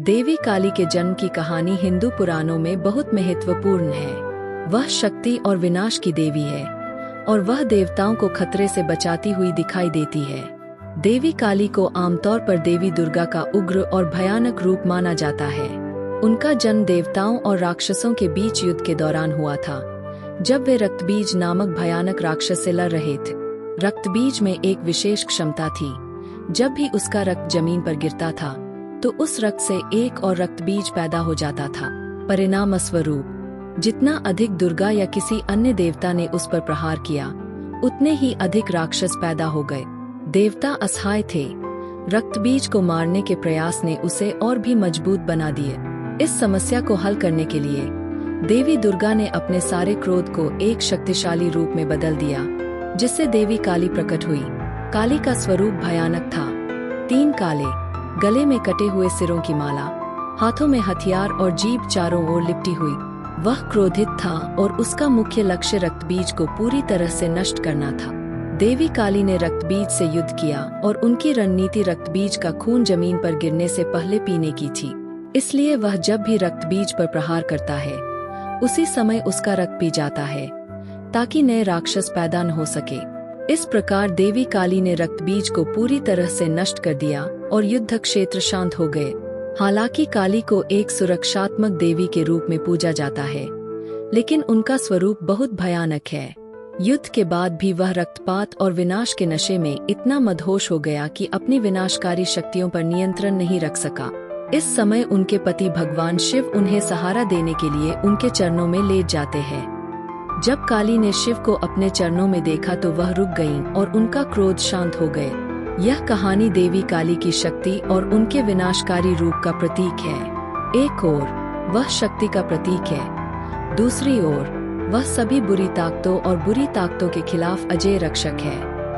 देवी काली के जन्म की कहानी हिंदू पुराणों में बहुत महत्वपूर्ण है। वह शक्ति और विनाश की देवी है और वह देवताओं को खतरे से बचाती हुई दिखाई देती है। देवी काली को आमतौर पर देवी दुर्गा का उग्र और भयानक रूप माना जाता है। उनका जन्म देवताओं और राक्षसों के बीच युद्ध के दौरान हुआ था, जब वे रक्तबीज नामक भयानक राक्षस से लड़ रहे थे। रक्तबीज में एक विशेष क्षमता थी, जब भी उसका रक्त जमीन पर गिरता था तो उस रक्त से एक और रक्तबीज पैदा हो जाता था। परिणाम स्वरूप जितना अधिक दुर्गा या किसी अन्य देवता ने उस पर प्रहार किया, उतने ही अधिक राक्षस पैदा हो गए। देवता असहाय थे। रक्तबीज को मारने के प्रयास ने उसे और भी मजबूत बना दिए। इस समस्या को हल करने के लिए देवी दुर्गा ने अपने सारे क्रोध को एक शक्तिशाली रूप में बदल दिया, जिससे देवी काली प्रकट हुई। काली का स्वरूप भयानक था। 3 काले, गले में कटे हुए सिरों की माला, हाथों में हथियार और जीभ चारों ओर लिपटी हुई। वह क्रोधित था और उसका मुख्य लक्ष्य रक्तबीज को पूरी तरह से नष्ट करना था। देवी काली ने रक्तबीज से युद्ध किया और उनकी रणनीति रक्तबीज का खून जमीन पर गिरने से पहले पीने की थी। इसलिए वह जब भी रक्तबीज पर प्रहार करता है, उसी समय उसका रक्त पी जाता है, ताकि नए राक्षस पैदा न हो सके। इस प्रकार देवी काली ने रक्तबीज को पूरी तरह से नष्ट कर दिया और युद्ध क्षेत्र शांत हो गए। हालांकि काली को एक सुरक्षात्मक देवी के रूप में पूजा जाता है, लेकिन उनका स्वरूप बहुत भयानक है। युद्ध के बाद भी वह रक्तपात और विनाश के नशे में इतना मदहोश हो गया कि अपनी विनाशकारी शक्तियों पर नियंत्रण नहीं रख सका। इस समय उनके पति भगवान शिव उन्हें सहारा देने के लिए उनके चरणों में लेट जाते हैं। जब काली ने शिव को अपने चरणों में देखा तो वह रुक गईं और उनका क्रोध शांत हो गए। यह कहानी देवी काली की शक्ति और उनके विनाशकारी रूप का प्रतीक है। एक ओर वह शक्ति का प्रतीक है, दूसरी ओर वह सभी बुरी ताकतों और बुरी ताकतों के खिलाफ अजेय रक्षक है।